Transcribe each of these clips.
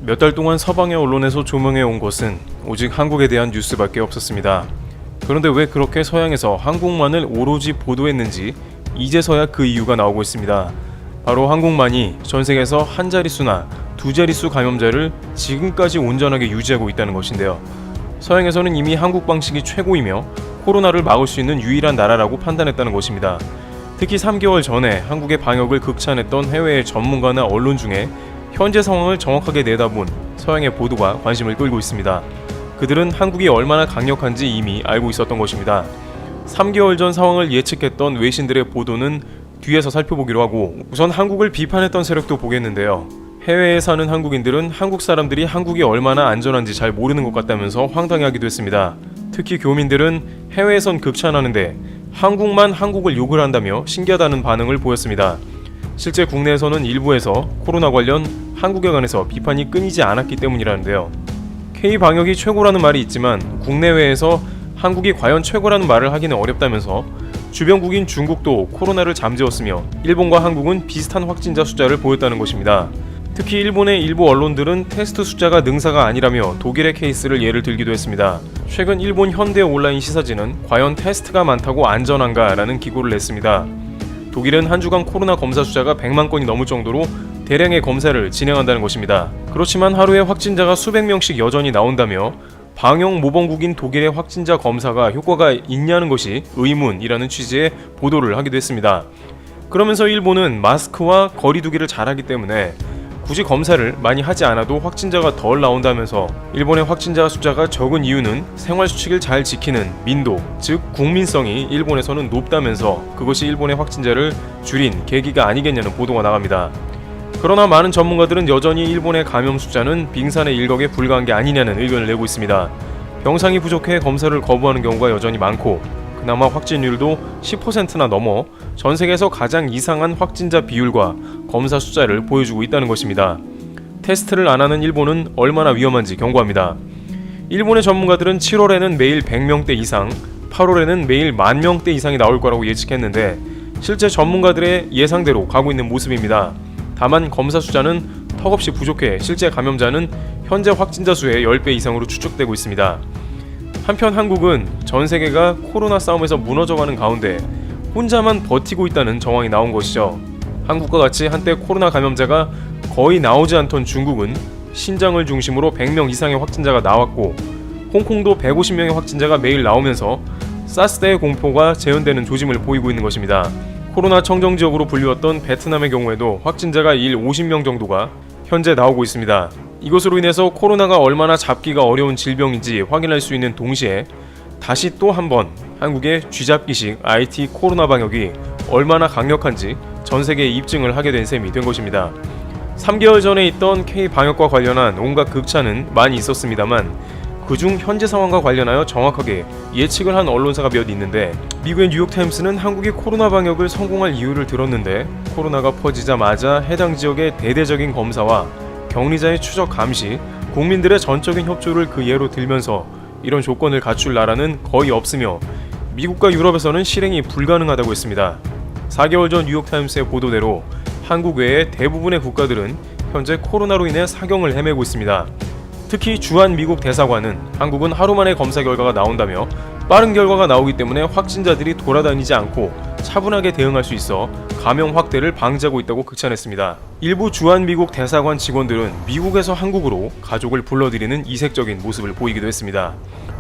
몇 달 동안 서방의 언론에서 조명해 온 것은 오직 한국에 대한 뉴스밖에 없었습니다. 그런데 왜 그렇게 서양에서 한국만을 오로지 보도했는지 이제서야 그 이유가 나오고 있습니다. 바로 한국만이 전 세계에서 한 자릿수나 두 자릿수 감염자를 지금까지 온전하게 유지하고 있다는 것인데요. 서양에서는 이미 한국 방식이 최고이며 코로나를 막을 수 있는 유일한 나라라고 판단했다는 것입니다. 특히 3개월 전에 한국의 방역을 극찬했던 해외의 전문가나 언론 중에 현재 상황을 정확하게 내다본 서양의 보도가 관심을 끌고 있습니다. 그들은 한국이 얼마나 강력한지 이미 알고 있었던 것입니다. 3개월 전 상황을 예측했던 외신들의 보도는 뒤에서 살펴보기로 하고 우선 한국을 비판했던 세력도 보겠는데요. 해외에 사는 한국인들은 한국 사람들이 한국이 얼마나 안전한지 잘 모르는 것 같다면서 황당해하기도 했습니다. 특히 교민들은 해외에선 극찬하는데 한국만 한국을 욕을 한다며 신기하다는 반응을 보였습니다. 실제 국내에서는 일부에서 코로나 관련 한국에 관해서 비판이 끊이지 않았기 때문이라는데요. K-방역이 최고라는 말이 있지만 국내외에서 한국이 과연 최고라는 말을 하기는 어렵다면서 주변국인 중국도 코로나를 잠재웠으며 일본과 한국은 비슷한 확진자 숫자를 보였다는 것입니다. 특히 일본의 일부 언론들은 테스트 숫자가 능사가 아니라며 독일의 케이스를 예를 들기도 했습니다. 최근 일본 현대 온라인 시사지는 과연 테스트가 많다고 안전한가 라는 기고를 냈습니다. 독일은 한 주간 코로나 검사 숫자가 100만 건이 넘을 정도로 대량의 검사를 진행한다는 것입니다. 그렇지만 하루에 확진자가 수백 명씩 여전히 나온다며 방역 모범국인 독일의 확진자 검사가 효과가 있냐는 것이 의문이라는 취지의 보도를 하기도 했습니다. 그러면서 일본은 마스크와 거리 두기를 잘하기 때문에 굳이 검사를 많이 하지 않아도 확진자가 덜 나온다면서 일본의 확진자 숫자가 적은 이유는 생활수칙을 잘 지키는 민도, 즉 국민성이 일본에서는 높다면서 그것이 일본의 확진자를 줄인 계기가 아니겠냐는 보도가 나갑니다. 그러나 많은 전문가들은 여전히 일본의 감염 숫자는 빙산의 일각에 불과한 게 아니냐는 의견을 내고 있습니다. 병상이 부족해 검사를 거부하는 경우가 여전히 많고 그나마 확진율도 10%나 넘어 전 세계에서 가장 이상한 확진자 비율과 검사 숫자를 보여주고 있다는 것입니다. 테스트를 안 하는 일본은 얼마나 위험한지 경고합니다. 일본의 전문가들은 7월에는 매일 100명대 이상, 8월에는 매일 10,000명대 이상이 나올 거라고 예측했는데 실제 전문가들의 예상대로 가고 있는 모습입니다. 다만 검사 숫자는 턱없이 부족해 실제 감염자는 현재 확진자 수의 10배 이상으로 추측되고 있습니다. 한편 한국은 전 세계가 코로나 싸움에서 무너져가는 가운데 혼자만 버티고 있다는 정황이 나온 것이죠. 한국과 같이 한때 코로나 감염자가 거의 나오지 않던 중국은 신장을 중심으로 100명 이상의 확진자가 나왔고 홍콩도 150명의 확진자가 매일 나오면서 사스 때의 공포가 재현되는 조짐을 보이고 있는 것입니다. 코로나 청정지역으로 불리웠던 베트남의 경우에도 확진자가 일 50명 정도가 현재 나오고 있습니다. 이것으로 인해서 코로나가 얼마나 잡기가 어려운 질병인지 확인할 수 있는 동시에 다시 또 한 번 한국의 쥐잡기식 IT 코로나 방역이 얼마나 강력한지 전 세계에 입증을 하게 된 셈이 된 것입니다. 3개월 전에 있던 K-방역과 관련한 온갖 극찬은 많이 있었습니다만 그중 현재 상황과 관련하여 정확하게 예측을 한 언론사가 몇 있는데 미국의 뉴욕타임스는 한국이 코로나 방역을 성공할 이유를 들었는데 코로나가 퍼지자마자 해당 지역의 대대적인 검사와 격리자의 추적 감시, 국민들의 전적인 협조를 그 예로 들면서 이런 조건을 갖출 나라는 거의 없으며 미국과 유럽에서는 실행이 불가능하다고 했습니다. 4개월 전 뉴욕타임스의 보도대로 한국 외의 대부분의 국가들은 현재 코로나로 인해 사경을 헤매고 있습니다. 특히 주한 미국 대사관은 한국은 하루 만에 검사 결과가 나온다며 빠른 결과가 나오기 때문에 확진자들이 돌아다니지 않고 차분하게 대응할 수 있어 감염 확대를 방지하고 있다고 극찬했습니다. 일부 주한 미국 대사관 직원들은 미국에서 한국으로 가족을 불러들이는 이색적인 모습을 보이기도 했습니다.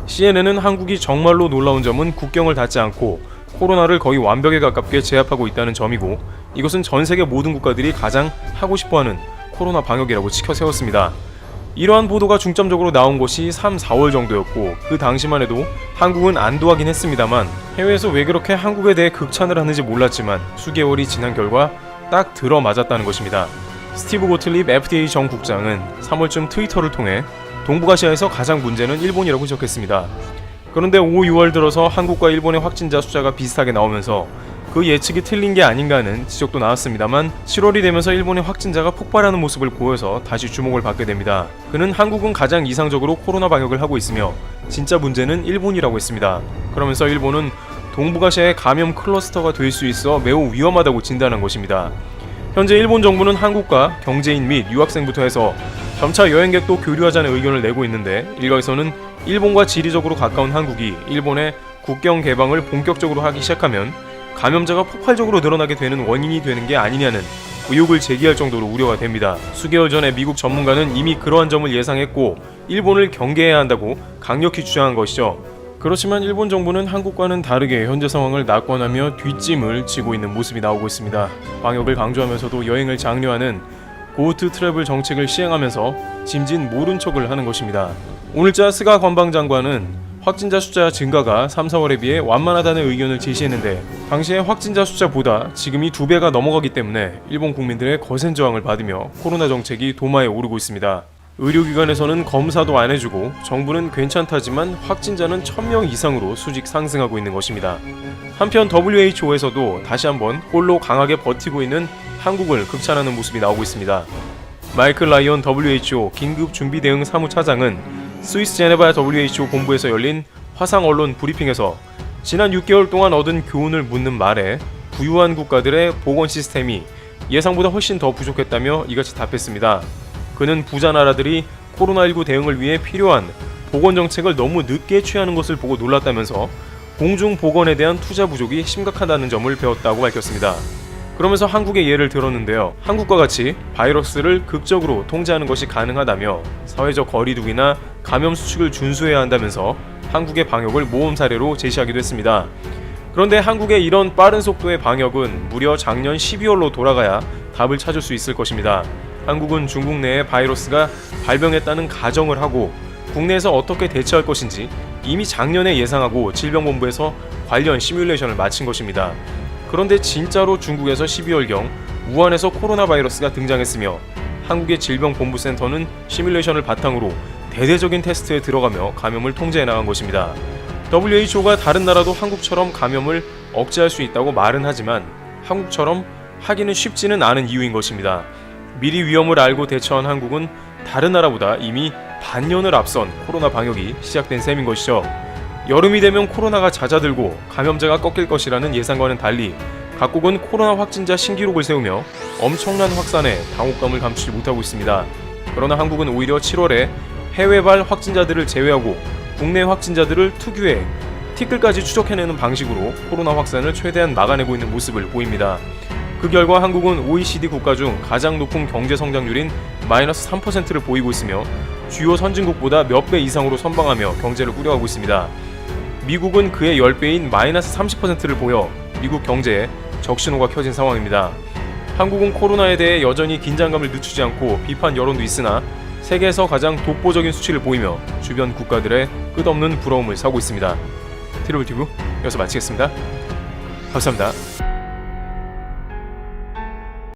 CNN은 한국이 정말로 놀라운 점은 국경을 닫지 않고 코로나를 거의 완벽에 가깝게 제압하고 있다는 점이고 이것은 전 세계 모든 국가들이 가장 하고 싶어하는 코로나 방역이라고 치켜세웠습니다. 이러한 보도가 중점적으로 나온 것이 3, 4월 정도였고 그 당시만 해도 한국은 안도하긴 했습니다만 해외에서 왜 그렇게 한국에 대해 극찬을 하는지 몰랐지만 수개월이 지난 결과 딱 들어맞았다는 것입니다. 스티브 고틀립 FDA 전 국장은 3월쯤 트위터를 통해 동북아시아에서 가장 문제는 일본이라고 지적했습니다. 그런데 5, 6월 들어서 한국과 일본의 확진자 숫자가 비슷하게 나오면서 그 예측이 틀린 게 아닌가 하는 지적도 나왔습니다만 7월이 되면서 일본의 확진자가 폭발하는 모습을 보여서 다시 주목을 받게 됩니다. 그는 한국은 가장 이상적으로 코로나 방역을 하고 있으며 진짜 문제는 일본이라고 했습니다. 그러면서 일본은 동북아시아의 감염 클러스터가 될 수 있어 매우 위험하다고 진단한 것입니다. 현재 일본 정부는 한국과 경제인 및 유학생부터 해서 점차 여행객도 교류하자는 의견을 내고 있는데, 일각에서는 일본과 지리적으로 가까운 한국이 일본의 국경 개방을 본격적으로 하기 시작하면 감염자가 폭발적으로 늘어나게 되는 원인이 되는 게 아니냐는 의혹을 제기할 정도로 우려가 됩니다. 수개월 전에 미국 전문가는 이미 그러한 점을 예상했고 일본을 경계해야 한다고 강력히 주장한 것이죠. 그렇지만 일본 정부는 한국과는 다르게 현재 상황을 낙관하며 뒷짐을 지고 있는 모습이 나오고 있습니다. 방역을 강조하면서도 여행을 장려하는 고투 트래블 정책을 시행하면서 짐진 모른 척을 하는 것입니다. 오늘자 스가 관방장관은 확진자 숫자 증가가 3, 4월에 비해 완만하다는 의견을 제시했는데, 당시의 확진자 숫자보다 지금이 2배가 넘어가기 때문에 일본 국민들의 거센 저항을 받으며 코로나 정책이 도마에 오르고 있습니다. 의료기관에서는 검사도 안 해주고 정부는 괜찮다지만 확진자는 1000명 이상으로 수직 상승하고 있는 것입니다. 한편 WHO에서도 다시 한번 홀로 강하게 버티고 있는 한국을 극찬하는 모습이 나오고 있습니다. 마이클 라이언 WHO 긴급준비대응 사무차장은 스위스 제네바 WHO 본부에서 열린 화상 언론 브리핑에서 지난 6개월 동안 얻은 교훈을 묻는 말에 부유한 국가들의 보건 시스템이 예상보다 훨씬 더 부족했다며 이같이 답했습니다. 그는 부자 나라들이 코로나19 대응을 위해 필요한 보건 정책을 너무 늦게 취하는 것을 보고 놀랐다면서 공중보건에 대한 투자 부족이 심각하다는 점을 배웠다고 밝혔습니다. 그러면서 한국의 예를 들었는데요. 한국과 같이 바이러스를 극적으로 통제하는 것이 가능하다며 사회적 거리두기나 감염 수칙을 준수해야 한다면서 한국의 방역을 모범 사례로 제시하기도 했습니다. 그런데 한국의 이런 빠른 속도의 방역은 무려 작년 12월로 돌아가야 답을 찾을 수 있을 것입니다. 한국은 중국 내에 바이러스가 발병했다는 가정을 하고 국내에서 어떻게 대처할 것인지 이미 작년에 예상하고 질병본부에서 관련 시뮬레이션을 마친 것입니다. 그런데 진짜로 중국에서 12월경 우한에서 코로나 바이러스가 등장했으며 한국의 질병본부센터는 시뮬레이션을 바탕으로 대대적인 테스트에 들어가며 감염을 통제해 나간 것입니다. WHO가 다른 나라도 한국처럼 감염을 억제할 수 있다고 말은 하지만 한국처럼 하기는 쉽지는 않은 이유인 것입니다. 미리 위험을 알고 대처한 한국은 다른 나라보다 이미 반년을 앞선 코로나 방역이 시작된 셈인 것이죠. 여름이 되면 코로나가 잦아들고 감염자가 꺾일 것이라는 예상과는 달리 각국은 코로나 확진자 신기록을 세우며 엄청난 확산에 당혹감을 감추지 못하고 있습니다. 그러나 한국은 오히려 7월에 해외발 확진자들을 제외하고 국내 확진자들을 특유의 티끌까지 추적해내는 방식으로 코로나 확산을 최대한 막아내고 있는 모습을 보입니다. 그 결과 한국은 OECD 국가 중 가장 높은 경제 성장률인 마이너스 3%를 보이고 있으며 주요 선진국보다 몇 배 이상으로 선방하며 경제를 꾸려가고 있습니다. 미국은 그의 10배인 마이너스 30%를 보여 미국 경제에 적신호가 켜진 상황입니다. 한국은 코로나에 대해 여전히 긴장감을 늦추지 않고 비판 여론도 있으나 세계에서 가장 독보적인 수치를 보이며 주변 국가들의 끝없는 부러움을 사고 있습니다. 트리블 튜브 여기서 마치겠습니다. 감사합니다.